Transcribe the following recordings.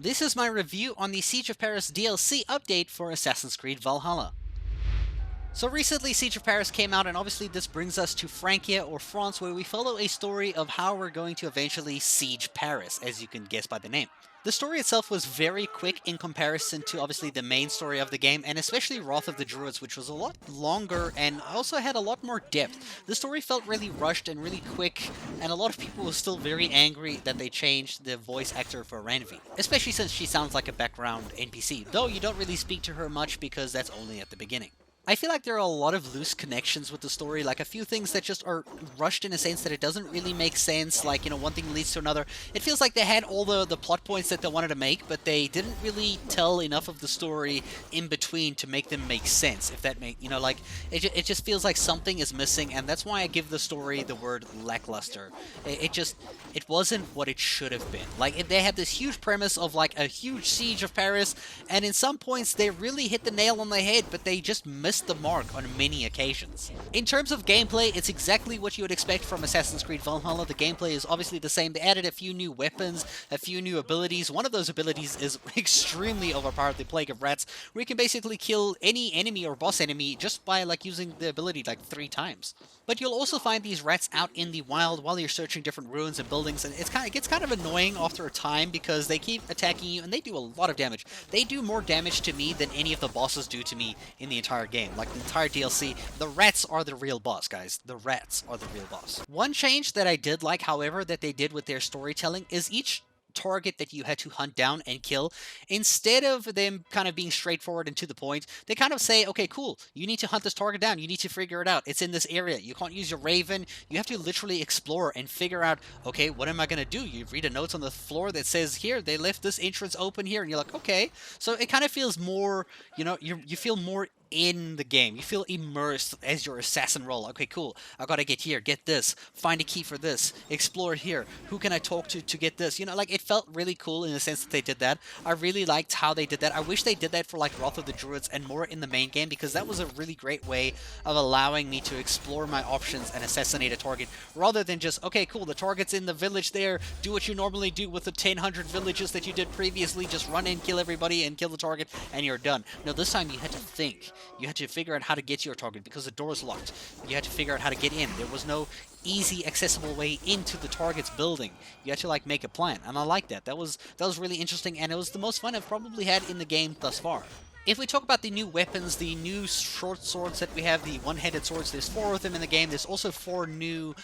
This is my review on the Siege of Paris DLC update for Assassin's Creed Valhalla. So recently Siege of Paris came out, and obviously this brings us to Francia or France, where we follow a story of how we're going to eventually siege Paris, as you can guess by the name. The story itself was very quick in comparison to obviously the main story of the game, and especially Wrath of the Druids, which was a lot longer and also had a lot more depth. The story felt really rushed and really quick, and a lot of people were still very angry that they changed the voice actor for Ranvi, especially since she sounds like a background NPC, though you don't really speak to her much because that's only at the beginning. I feel like there are a lot of loose connections with the story, like a few things that just are rushed in a sense that it doesn't really make sense, like, one thing leads to another. It feels like they had all the plot points that they wanted to make, but they didn't really tell enough of the story in between to make them make sense, if that like, it just feels like something is missing, and that's why I give the story the word lackluster. It wasn't what it should have been. Like, they had this huge premise of, like, a huge siege of Paris, and in some points they really hit the nail on the head, but they just missed the mark on many occasions. In terms of gameplay, it's exactly what you would expect from Assassin's Creed Valhalla. The gameplay is obviously the same. They added a few new weapons, a few new abilities. One of those abilities is extremely overpowered, the Plague of Rats, where you can basically kill any enemy or boss enemy just by, like, using the ability like 3 times. But you'll also find these rats out in the wild while you're searching different ruins and buildings, and it gets kind of annoying after a time because they keep attacking you and they do a lot of damage. They do more damage to me than any of the bosses do to me in the entire game. Like the entire DLC, the rats are the real boss, guys. The rats are the real boss. One change that I did like, however, that they did with their storytelling is each target that you had to hunt down and kill, instead of them kind of being straightforward and to the point, they kind of say, okay, cool, you need to hunt this target down, you need to figure it out, it's in this area, you can't use your raven, you have to literally explore and figure out, okay, what am I gonna do? You read a note on the floor that says, here, they left this entrance open here, and you're like, okay. So it kind of feels more, you feel more in the game. You feel immersed as your assassin role. Okay, cool. I gotta get here, get this, find a key for this, explore here. Who can I talk to get this? Like, it felt really cool in the sense that they did that. I really liked how they did that. I wish they did that for, like, Wrath of the Druids and more in the main game, because that was a really great way of allowing me to explore my options and assassinate a target, rather than just, okay, cool, the target's in the village there, do what you normally do with the 1,000 villages that you did previously, just run in, kill everybody, and kill the target, and you're done. No, this time you had to think. You had to figure out how to get to your target because the door is locked. You had to figure out how to get in. There was no easy, accessible way into the target's building. You had to, like, make a plan, and I like that. That was really interesting, and it was the most fun I've probably had in the game thus far. If we talk about the new weapons, the new short swords that we have, the one-handed swords, there's 4 of them in the game. There's also 4 new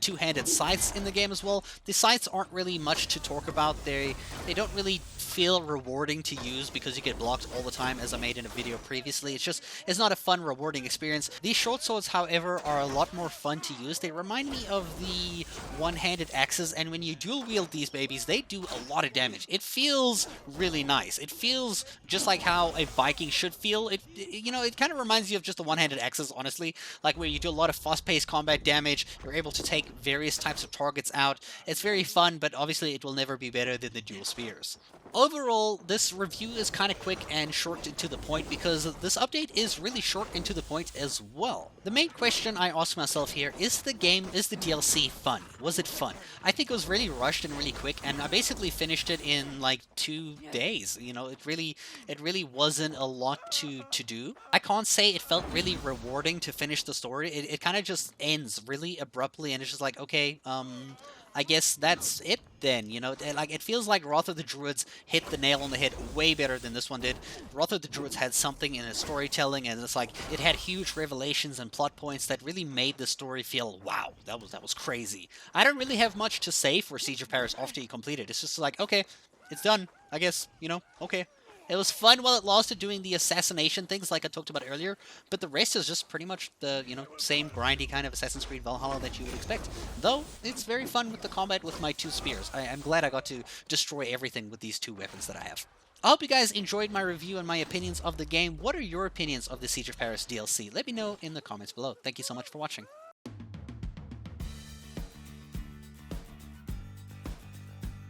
two-handed scythes in the game as well. The scythes aren't really much to talk about. They don't really feel rewarding to use because you get blocked all the time, as I made in a video previously. It's not a fun, rewarding experience. These short swords, however, are a lot more fun to use. They remind me of the one-handed axes, and when you dual wield these babies, they do a lot of damage. It feels really nice. It feels just like how a Viking should feel. It kind of reminds you of just the one-handed axes, honestly, like where you do a lot of fast-paced combat damage. You're able to take various types of targets out. It's very fun, but obviously it will never be better than the dual spears. Overall, this review is kind of quick and short and to the point because this update is really short and to the point as well. The main question I ask myself here is the DLC fun? Was it fun? I think it was really rushed and really quick, and I basically finished it in like 2 days. It really wasn't a lot to do. I can't say it felt really rewarding to finish the story. It kind of just ends really abruptly, and it's just like, okay, I guess that's it then, like, it feels like Wrath of the Druids hit the nail on the head way better than this one did. Wrath of the Druids had something in its storytelling, and it's like, it had huge revelations and plot points that really made the story feel, wow, that was crazy. I don't really have much to say for Siege of Paris after you complete it. It's just like, okay, it's done, I guess, okay. It was fun while it lasted, doing the assassination things like I talked about earlier, but the rest is just pretty much the, same grindy kind of Assassin's Creed Valhalla that you would expect. Though, it's very fun with the combat with my 2 spears. I'm glad I got to destroy everything with these 2 weapons that I have. I hope you guys enjoyed my review and my opinions of the game. What are your opinions of the Siege of Paris DLC? Let me know in the comments below. Thank you so much for watching.